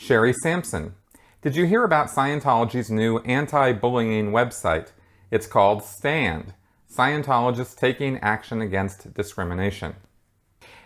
Sherry Sampson. Did you hear about Scientology's new anti-bullying website? It's called STAAND, Scientologists Taking Action Against Discrimination.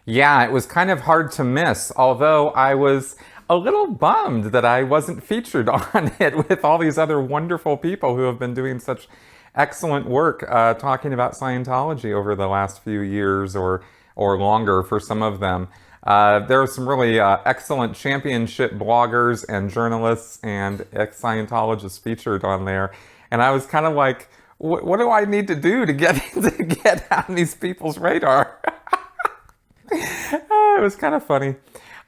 Yeah, it was kind of hard to miss, although I was a little bummed that I wasn't featured on it with all these other wonderful people who have been doing such excellent work talking about Scientology over the last few years or longer for some of them. There are some really excellent championship bloggers and journalists and ex-Scientologists featured on there. And I was kind of like, what do I need to do to get on these people's radar? It was kind of funny.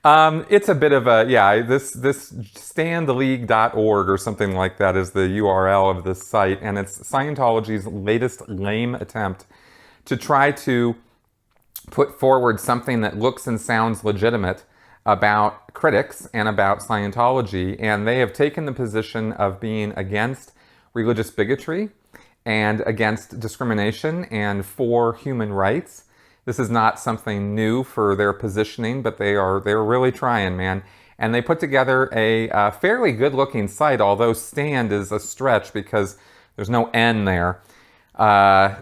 It's a bit of a, this standleague.org or something like that is the URL of this site. And it's Scientology's latest lame attempt to try to put forward something that looks and sounds legitimate about critics and about Scientology. And they have taken the position of being against religious bigotry and against discrimination and for human rights. This is not something new for their positioning, but they're really trying, man. And they put together a fairly good-looking site, although stand is a stretch because there's no N there.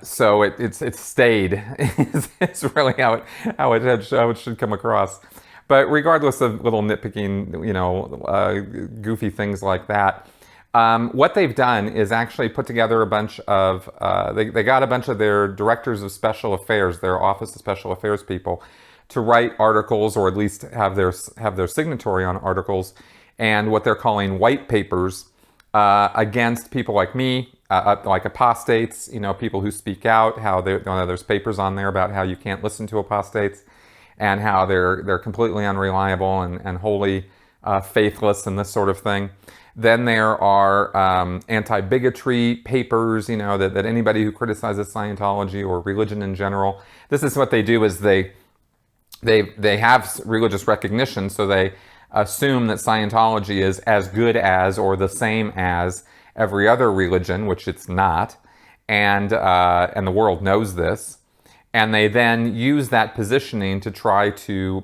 So it's stayed. It's really how it should come across. But regardless of little nitpicking, goofy things like that, what they've done is actually put together a bunch of, they got a bunch of their directors of special affairs, their Office of Special Affairs people, to write articles or at least have their signatory on articles and what they're calling white papers against people like me, like apostates, people who speak out, how there's papers on there about how you can't listen to apostates and how they're completely unreliable and wholly faithless and this sort of thing. Then there are anti-bigotry papers, that anybody who criticizes Scientology or religion in general, this is what they do is they have religious recognition, so they assume that Scientology is as good as or the same as every other religion, which it's not, and the world knows this, and they then use that positioning to try to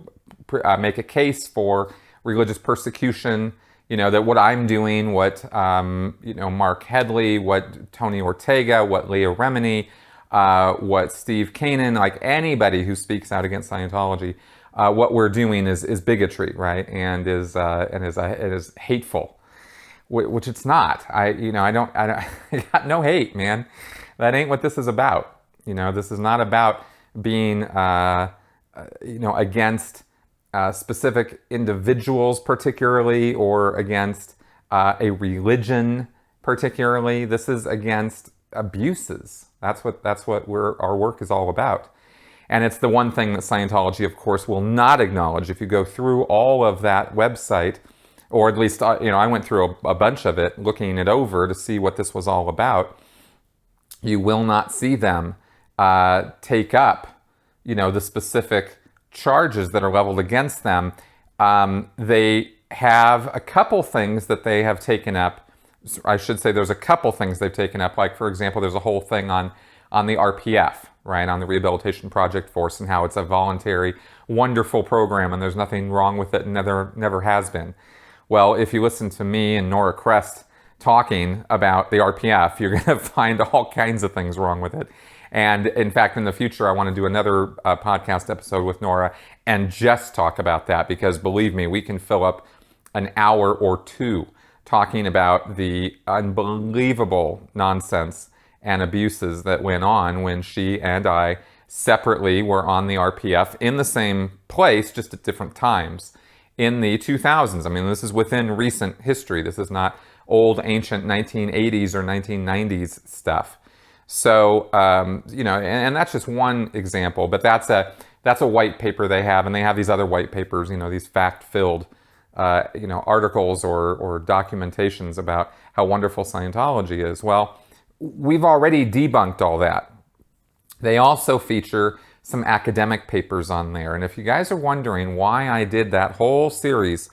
make a case for religious persecution. That what I'm doing, what, Mark Headley, what Tony Ortega, what Leah Remini, what Steve Kanan, like anybody who speaks out against Scientology, what we're doing is bigotry, right? And is hateful, which it's not. I got no hate, man. That ain't what this is about. This is not about being, against specific individuals particularly, or against a religion particularly. This is against abuses. That's what our work is all about. And it's the one thing that Scientology, of course, will not acknowledge. If you go through all of that website, or at least, I went through a bunch of it, looking it over to see what this was all about, you will not see them take up, the specific charges that are leveled against them. They have a couple things that they have taken up. I should say there's a couple things they've taken up. Like, for example, there's a whole thing on the RPF, right, on the Rehabilitation Project Force, and how it's a voluntary, wonderful program, and there's nothing wrong with it, and never has been. Well, if you listen to me and Nora Crest talking about the RPF, you're going to find all kinds of things wrong with it. And in fact, in the future, I want to do another podcast episode with Nora and just talk about that, because believe me, we can fill up an hour or two talking about the unbelievable nonsense and abuses that went on when she and I separately were on the RPF in the same place, just at different times in the 2000s. I mean, this is within recent history. This is not old, ancient 1980s or 1990s stuff. So, and that's just one example, but that's a white paper they have, and they have these other white papers, these fact-filled, articles or documentations about how wonderful Scientology is. Well, we've already debunked all that. They also feature some academic papers on there, and if you guys are wondering why I did that whole series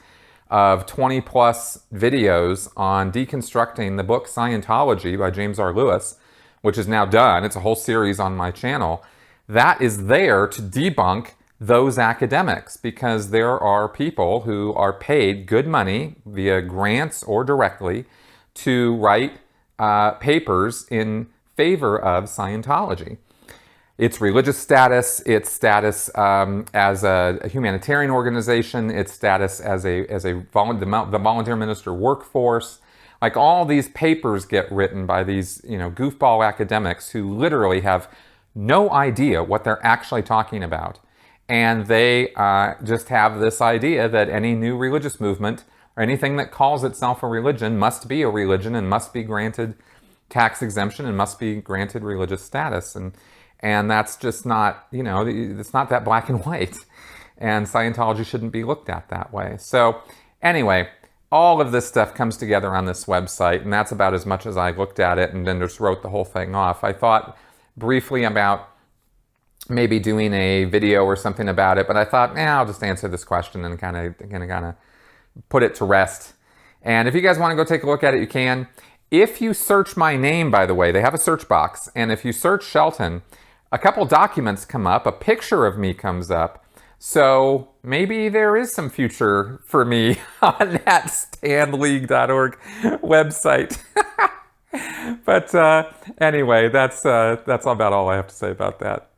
of 20 plus videos on deconstructing the book Scientology by James R. Lewis, which is now done. It's a whole series on my channel. That is there to debunk those academics, because there are people who are paid good money via grants or directly to write papers in favor of Scientology. Its religious status, its status as a humanitarian organization, its status as the volunteer minister workforce. Like, all these papers get written by these, goofball academics who literally have no idea what they're actually talking about. And they just have this idea that any new religious movement or anything that calls itself a religion must be a religion and must be granted tax exemption and must be granted religious status. And that's just not, it's not that black and white. And Scientology shouldn't be looked at that way. So anyway, all of this stuff comes together on this website, and that's about as much as I looked at it and then just wrote the whole thing off. I thought briefly about maybe doing a video or something about it, but I thought, I'll just answer this question and kind of put it to rest. And if you guys want to go take a look at it, you can. If you search my name, by the way, they have a search box, and if you search Shelton, a couple documents come up, a picture of me comes up. So maybe there is some future for me on that STAANDleague.org website. But anyway, that's about all I have to say about that.